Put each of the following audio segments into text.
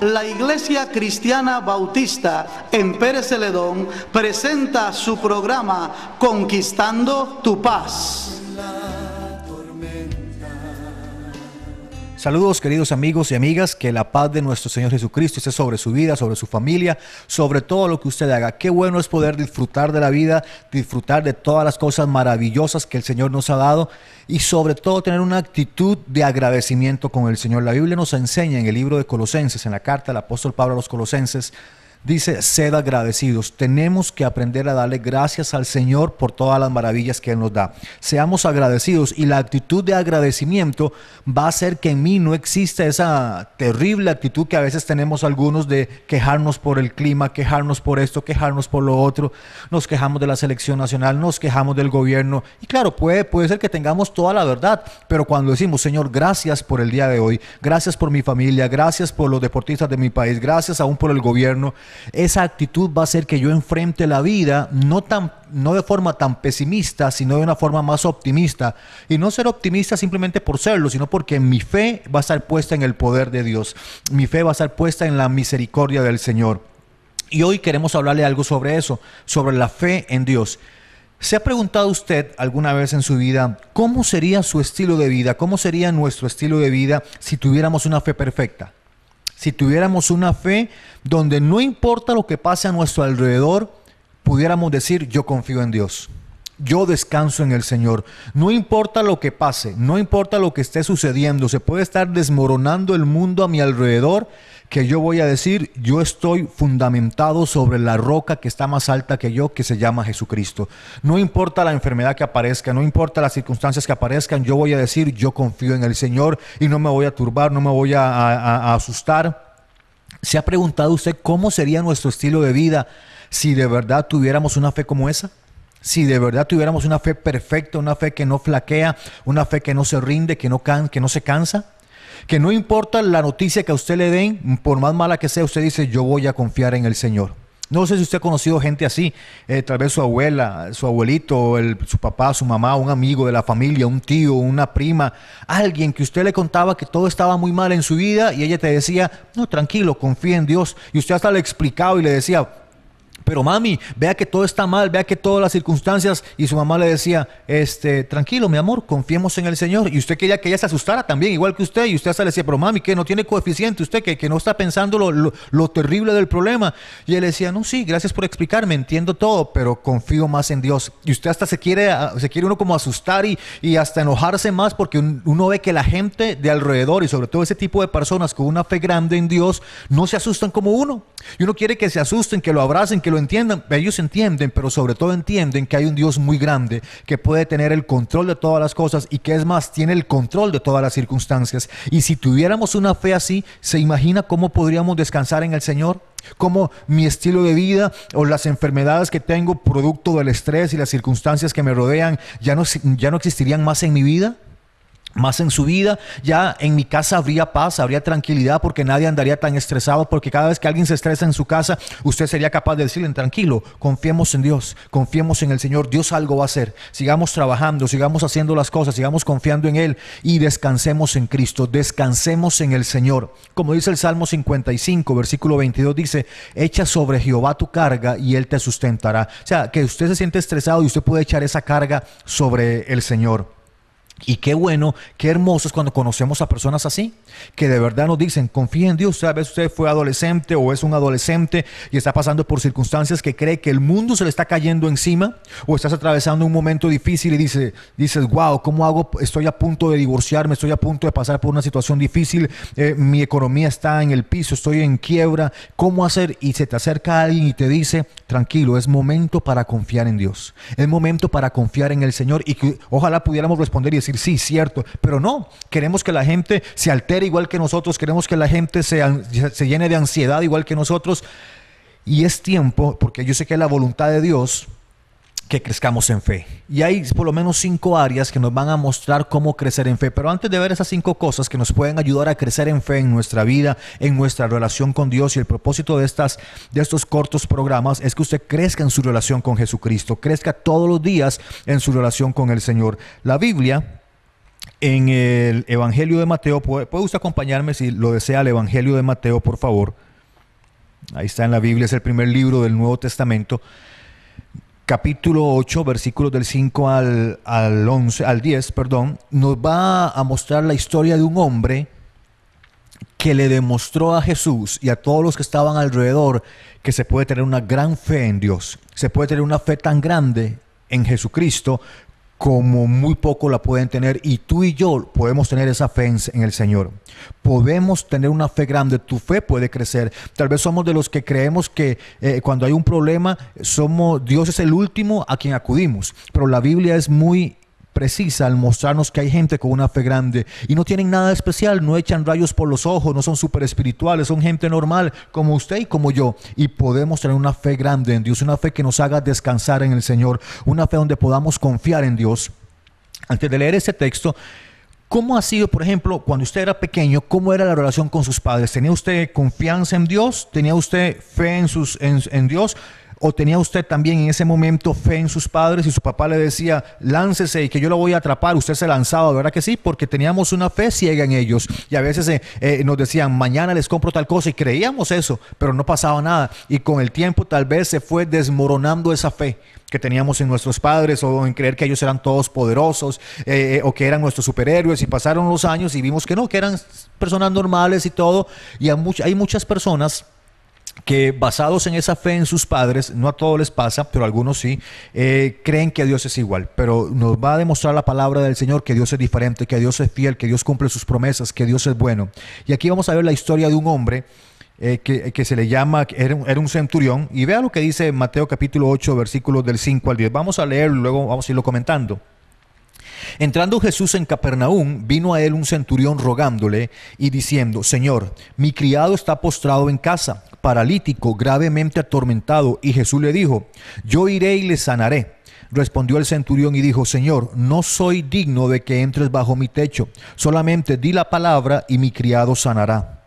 La Iglesia Cristiana Bautista en Pérez Celedón presenta su programa Conquistando tu Paz. Saludos, queridos amigos y amigas, que la paz de nuestro Señor Jesucristo esté sobre su vida, sobre su familia, sobre todo lo que usted haga. Qué bueno es poder disfrutar de la vida, disfrutar de todas las cosas maravillosas que el Señor nos ha dado y sobre todo tener una actitud de agradecimiento con el Señor. La Biblia nos enseña en el libro de Colosenses, en la carta del apóstol Pablo a los Colosenses, dice: sed agradecidos. Tenemos que aprender a darle gracias al Señor por todas las maravillas que Él nos da. Seamos agradecidos, y la actitud de agradecimiento va a hacer que en mí no exista esa terrible actitud que a veces tenemos algunos de quejarnos por el clima, quejarnos por esto, quejarnos por lo otro. Nos quejamos de la selección nacional, nos quejamos del gobierno, y claro, puede ser que tengamos toda la verdad, pero cuando decimos: Señor, gracias por el día de hoy, gracias por mi familia, gracias por los deportistas de mi país, gracias aún por el gobierno, esa actitud va a hacer que yo enfrente la vida no de forma tan pesimista, sino de una forma más optimista. Y no ser optimista simplemente por serlo, sino porque mi fe va a estar puesta en el poder de Dios. Mi fe va a estar puesta en la misericordia del Señor. Y hoy queremos hablarle algo sobre eso, sobre la fe en Dios. ¿Se ha preguntado usted alguna vez en su vida cómo sería su estilo de vida? ¿Cómo sería nuestro estilo de vida si tuviéramos una fe perfecta? Si tuviéramos una fe donde no importa lo que pase a nuestro alrededor, pudiéramos decir: yo confío en Dios, yo descanso en el Señor. No importa lo que pase, no importa lo que esté sucediendo, se puede estar desmoronando el mundo a mi alrededor, que yo voy a decir: yo estoy fundamentado sobre la roca que está más alta que yo, que se llama Jesucristo. No importa la enfermedad que aparezca, no importa las circunstancias que aparezcan, yo voy a decir: yo confío en el Señor y no me voy a turbar, no me voy a asustar. ¿Se ha preguntado usted cómo sería nuestro estilo de vida si de verdad tuviéramos una fe como esa? Si de verdad tuviéramos una fe perfecta, una fe que no flaquea, una fe que no se rinde, que no se cansa. Que no importa la noticia que a usted le den, por más mala que sea, usted dice: yo voy a confiar en el Señor. No sé si usted ha conocido gente así, tal vez su abuela, su abuelito, su papá, su mamá, un amigo de la familia, un tío, una prima, alguien que usted le contaba que todo estaba muy mal en su vida y ella te decía: no, tranquilo, confía en Dios. Y usted hasta le explicaba y le decía: pero mami, vea que todo está mal, vea que todas las circunstancias, y su mamá le decía: tranquilo, mi amor, confiemos en el Señor. Y usted quería que ella se asustara también, igual que usted, y usted hasta le decía: pero mami, que no tiene coeficiente, usted que no está pensando lo terrible del problema. Y él le decía: no, sí, gracias por explicarme, entiendo todo, pero confío más en Dios. Y usted hasta se quiere uno como asustar y hasta enojarse más, porque uno ve que la gente de alrededor, y sobre todo ese tipo de personas con una fe grande en Dios, no se asustan como uno. Y uno quiere que se asusten, que lo abracen, que lo entiendan. Ellos entienden, pero sobre todo entienden que hay un Dios muy grande que puede tener el control de todas las cosas, y que es más, tiene el control de todas las circunstancias. Y si tuviéramos una fe así, ¿se imagina cómo podríamos descansar en el Señor? Cómo mi estilo de vida o las enfermedades que tengo producto del estrés y las circunstancias que me rodean ya no existirían más en mi vida, más en su vida. Ya en mi casa habría paz, habría tranquilidad, porque nadie andaría tan estresado, porque cada vez que alguien se estresa en su casa, usted sería capaz de decirle: tranquilo, confiemos en Dios, confiemos en el Señor, Dios algo va a hacer. Sigamos trabajando, sigamos haciendo las cosas, sigamos confiando en Él y descansemos en Cristo, descansemos en el Señor. Como dice el Salmo 55, versículo 22, dice: echa sobre Jehová tu carga y Él te sustentará. O sea, que usted se siente estresado y usted puede echar esa carga sobre el Señor. Y qué bueno, qué hermoso es cuando conocemos a personas así, que de verdad nos dicen: confía en Dios. Tal vez usted fue adolescente o es un adolescente y está pasando por circunstancias que cree que el mundo se le está cayendo encima, o estás atravesando un momento difícil y dices: wow, ¿cómo hago? Estoy a punto de divorciarme, estoy a punto de pasar por una situación difícil, mi economía está en el piso, estoy en quiebra, ¿cómo hacer? Y se te acerca alguien y te dice: tranquilo, es momento para confiar en Dios, es momento para confiar en el Señor. Y que ojalá pudiéramos responder y decir: sí, cierto, pero no, queremos que la gente se altere igual que nosotros, queremos que la gente se llene de ansiedad igual que nosotros. Y es tiempo, porque yo sé que es la voluntad de Dios, que crezcamos en fe. Y hay por lo menos 5 áreas que nos van a mostrar cómo crecer en fe. Pero antes de ver esas 5 cosas que nos pueden ayudar a crecer en fe en nuestra vida, en nuestra relación con Dios, y el propósito de estos cortos programas es que usted crezca en su relación con Jesucristo, crezca todos los días en su relación con el Señor. La Biblia en el Evangelio de Mateo. ¿Puede usted acompañarme si lo desea, el Evangelio de Mateo, por favor? Ahí está en la Biblia, es el primer libro del Nuevo Testamento. Capítulo 8, versículos del 5 al 10, nos va a mostrar la historia de un hombre que le demostró a Jesús y a todos los que estaban alrededor que se puede tener una gran fe en Dios. Se puede tener una fe tan grande en Jesucristo como muy poco la pueden tener, y tú y yo podemos tener esa fe en el Señor. Podemos tener una fe grande, tu fe puede crecer. Tal vez somos de los que creemos que cuando hay un problema, Dios es el último a quien acudimos, pero la Biblia es muy precisa al mostrarnos que hay gente con una fe grande y no tienen nada especial, no echan rayos por los ojos, no son súper espirituales, son gente normal como usted y como yo, y podemos tener una fe grande en Dios, una fe que nos haga descansar en el Señor, una fe donde podamos confiar en Dios. Antes de leer este texto, ¿cómo ha sido, por ejemplo, cuando usted era pequeño, cómo era la relación con sus padres? ¿Tenía usted confianza en Dios? ¿Tenía usted fe en Dios? ¿O tenía usted también en ese momento fe en sus padres y su papá le decía, láncese y que yo lo voy a atrapar? Usted se lanzaba, ¿verdad que sí? Porque teníamos una fe ciega en ellos. Y a veces nos decían, mañana les compro tal cosa, y creíamos eso, pero no pasaba nada. Y con el tiempo tal vez se fue desmoronando esa fe que teníamos en nuestros padres, o en creer que ellos eran todos poderosos, o que eran nuestros superhéroes, y pasaron los años y vimos que no, que eran personas normales y todo. Y hay muchas personas que, basados en esa fe en sus padres, no a todos les pasa, pero a algunos sí, creen que Dios es igual. Pero nos va a demostrar la palabra del Señor que Dios es diferente, que Dios es fiel, que Dios cumple sus promesas, que Dios es bueno. Y aquí vamos a ver la historia de un hombre que se le llama, era un centurión. Y vea lo que dice Mateo capítulo 8, versículos del 5 al 10. Vamos a leerlo y luego vamos a irlo comentando. Entrando Jesús en Capernaum, vino a él un centurión rogándole y diciendo, Señor, mi criado está postrado en casa, paralítico, gravemente atormentado. Y Jesús le dijo, yo iré y le sanaré. Respondió el centurión y dijo, Señor, no soy digno de que entres bajo mi techo, solamente di la palabra y mi criado sanará.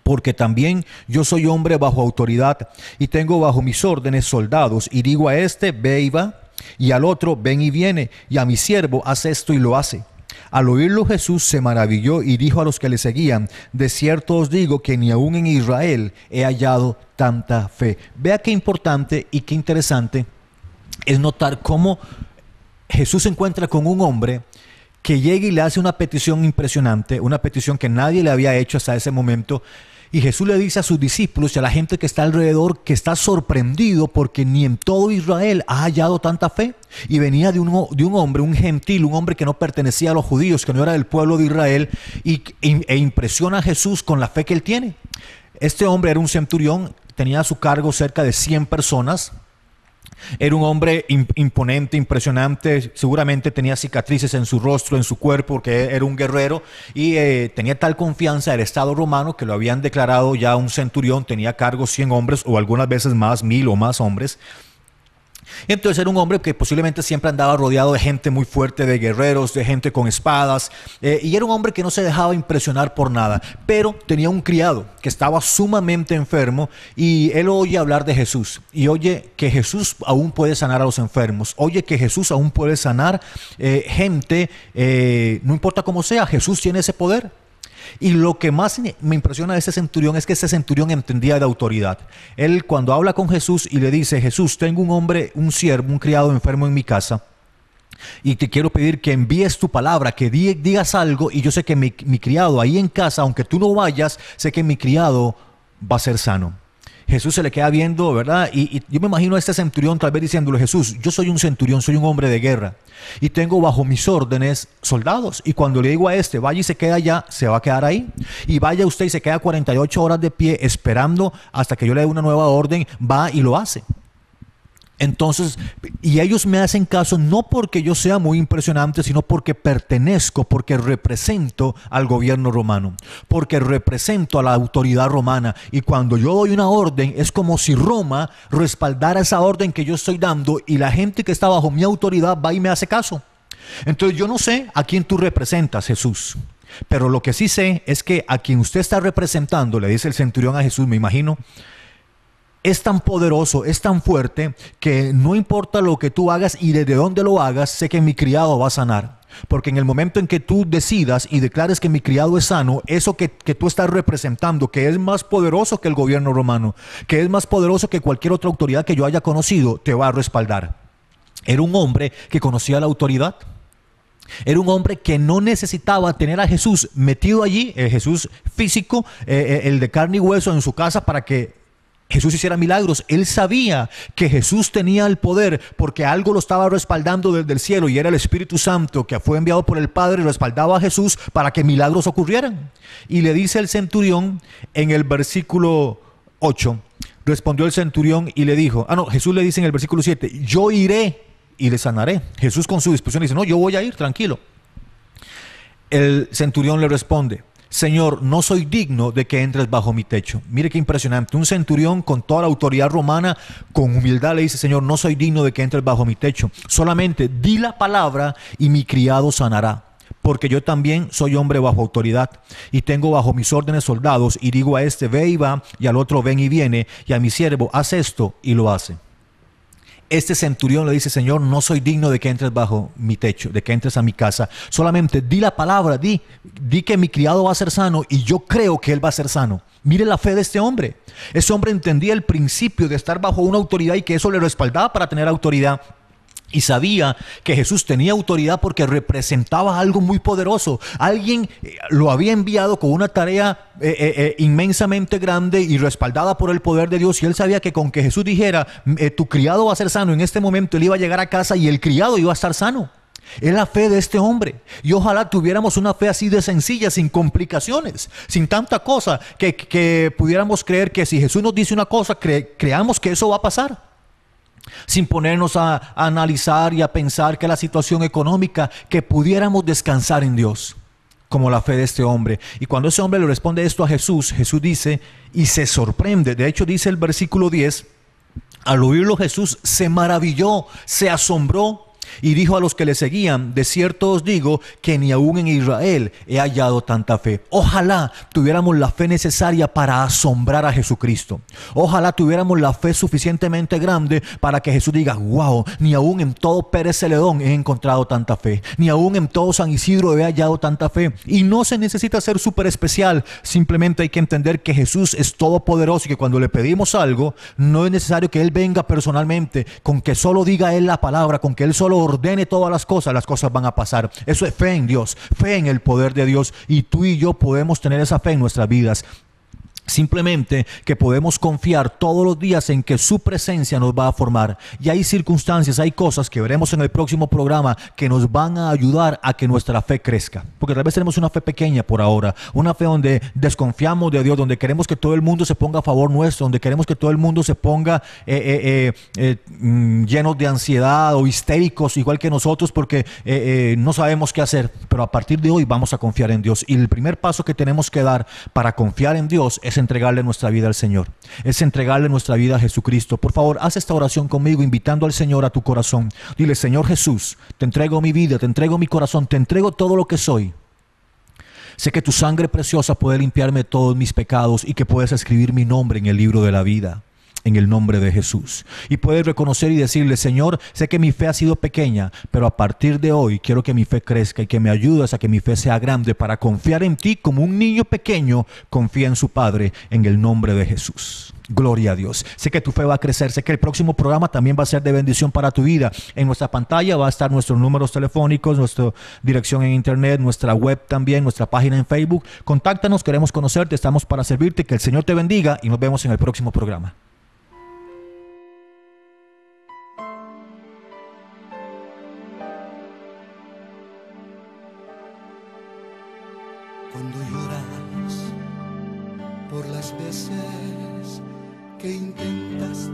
Porque también yo soy hombre bajo autoridad y tengo bajo mis órdenes soldados, y digo a este, ve y va, y al otro, ven y viene, y a mi siervo, haz esto y lo hace. Al oírlo Jesús se maravilló y dijo a los que le seguían, de cierto os digo que ni aún en Israel he hallado tanta fe. Vea qué importante y qué interesante es notar cómo Jesús se encuentra con un hombre que llega y le hace una petición impresionante, una petición que nadie le había hecho hasta ese momento. Y Jesús le dice a sus discípulos y a la gente que está alrededor que está sorprendido porque ni en todo Israel ha hallado tanta fe. Y venía de un hombre, un gentil, un hombre que no pertenecía a los judíos, que no era del pueblo de Israel, e impresiona a Jesús con la fe que él tiene. Este hombre era un centurión, tenía a su cargo cerca de 100 personas. Era un hombre imponente, impresionante, seguramente tenía cicatrices en su rostro, en su cuerpo, porque era un guerrero, y tenía tal confianza del Estado romano que lo habían declarado ya un centurión, tenía a cargo 100 hombres o algunas veces más, 1000 o más hombres. Entonces era un hombre que posiblemente siempre andaba rodeado de gente muy fuerte, de guerreros, de gente con espadas, y era un hombre que no se dejaba impresionar por nada, pero tenía un criado que estaba sumamente enfermo, y él oye hablar de Jesús, y oye que Jesús aún puede sanar a los enfermos, oye que Jesús aún puede sanar gente, no importa cómo sea, Jesús tiene ese poder. Y lo que más me impresiona de este centurión es que este centurión entendía de autoridad. Él, cuando habla con Jesús y le dice, Jesús, tengo un hombre, un siervo, un criado enfermo en mi casa, y te quiero pedir que envíes tu palabra, que digas algo, y yo sé que mi criado ahí en casa, aunque tú no vayas, sé que mi criado va a ser sano. Jesús se le queda viendo, ¿verdad? Y yo me imagino a este centurión tal vez diciéndole, Jesús, yo soy un centurión, soy un hombre de guerra y tengo bajo mis órdenes soldados, y cuando le digo a este, vaya y se queda allá, se va a quedar ahí, y vaya usted y se queda 48 horas de pie esperando hasta que yo le dé una nueva orden, va y lo hace. Entonces, y ellos me hacen caso no porque yo sea muy impresionante, sino porque pertenezco, porque represento al gobierno romano, porque represento a la autoridad romana. Y cuando yo doy una orden, es como si Roma respaldara esa orden que yo estoy dando, y la gente que está bajo mi autoridad va y me hace caso. Entonces yo no sé a quién tú representas, Jesús, pero lo que sí sé es que a quien usted está representando, le dice el centurión a Jesús, me imagino, es tan poderoso, es tan fuerte, que no importa lo que tú hagas y desde dónde lo hagas, sé que mi criado va a sanar. Porque en el momento en que tú decidas y declares que mi criado es sano, eso que tú estás representando, que es más poderoso que el gobierno romano, que es más poderoso que cualquier otra autoridad que yo haya conocido, te va a respaldar. Era un hombre que conocía la autoridad. Era un hombre que no necesitaba tener a Jesús metido allí, Jesús físico, el de carne y hueso en su casa para que Jesús hiciera milagros. Él sabía que Jesús tenía el poder porque algo lo estaba respaldando desde el cielo, y era el Espíritu Santo que fue enviado por el Padre y respaldaba a Jesús para que milagros ocurrieran. Y le dice el centurión en el versículo 8, respondió el centurión y le dijo, Jesús le dice en el versículo 7, yo iré y le sanaré. Jesús con su disposición dice, no, yo voy a ir, tranquilo. El centurión le responde, Señor, no soy digno de que entres bajo mi techo. Mire qué impresionante. Un centurión con toda la autoridad romana, con humildad le dice, Señor, no soy digno de que entres bajo mi techo. Solamente di la palabra y mi criado sanará. Porque yo también soy hombre bajo autoridad y tengo bajo mis órdenes soldados, y digo a este, ve y va, y al otro, ven y viene, y a mi siervo, haz esto, y lo hace. Este centurión le dice, Señor, no soy digno de que entres bajo mi techo, de que entres a mi casa. Solamente di la palabra, di que mi criado va a ser sano, y yo creo que él va a ser sano. Mire la fe de este hombre. Ese hombre entendía el principio de estar bajo una autoridad y que eso le respaldaba para tener autoridad. Y sabía que Jesús tenía autoridad porque representaba algo muy poderoso. Alguien lo había enviado con una tarea inmensamente grande y respaldada por el poder de Dios. Y él sabía que con que Jesús dijera, tu criado va a ser sano, en este momento él iba a llegar a casa y el criado iba a estar sano. Es la fe de este hombre. Y ojalá tuviéramos una fe así de sencilla, sin complicaciones, sin tanta cosa, que pudiéramos creer que si Jesús nos dice una cosa, creamos que eso va a pasar. Sin ponernos a analizar y a pensar que la situación económica, que pudiéramos descansar en Dios, como la fe de este hombre. Y cuando ese hombre le responde esto a Jesús, Jesús dice, y se sorprende. De hecho dice el versículo 10, al oírlo Jesús se maravilló, se asombró, y dijo a los que le seguían, de cierto os digo que ni aún en Israel he hallado tanta fe. Ojalá tuviéramos la fe necesaria para asombrar a Jesucristo. Ojalá tuviéramos la fe suficientemente grande para que Jesús diga, wow, ni aún en todo Pérez Celedón he encontrado tanta fe. Ni aún en todo San Isidro he hallado tanta fe. Y no se necesita ser súper especial. Simplemente hay que entender que Jesús es todopoderoso y que cuando le pedimos algo, no es necesario que Él venga personalmente. Con que solo diga Él la palabra, con que Él solo ordene todas las cosas van a pasar. Eso es fe en Dios, fe en el poder de Dios, y tú y yo podemos tener esa fe en nuestras vidas. Simplemente que podemos confiar todos los días en que su presencia nos va a formar. Y hay circunstancias, hay cosas que veremos en el próximo programa que nos van a ayudar a que nuestra fe crezca. Porque tal vez tenemos una fe pequeña por ahora, una fe donde desconfiamos de Dios, donde queremos que todo el mundo se ponga a favor nuestro, donde queremos que todo el mundo se ponga llenos de ansiedad o histéricos igual que nosotros porque no sabemos qué hacer. Pero a partir de hoy vamos a confiar en Dios. Y el primer paso que tenemos que dar para confiar en Dios es entregarle nuestra vida al Señor, es entregarle nuestra vida a Jesucristo. Por favor, haz esta oración conmigo, invitando al Señor a tu corazón. Dile, Señor Jesús, te entrego mi vida, te entrego mi corazón, te entrego todo lo que soy. Sé que tu sangre preciosa puede limpiarme todos mis pecados y que puedes escribir mi nombre en el libro de la vida. En el nombre de Jesús. Y puedes reconocer y decirle, Señor, sé que mi fe ha sido pequeña, pero a partir de hoy quiero que mi fe crezca y que me ayudes a que mi fe sea grande para confiar en ti como un niño pequeño confía en su padre, en el nombre de Jesús. Gloria a Dios. Sé que tu fe va a crecer. Sé que el próximo programa también va a ser de bendición para tu vida. En nuestra pantalla va a estar nuestros números telefónicos, nuestra dirección en internet, nuestra web también, nuestra página en Facebook. Contáctanos, queremos conocerte, estamos para servirte. Que el Señor te bendiga y nos vemos en el próximo programa. Cuando lloras por las veces que intentaste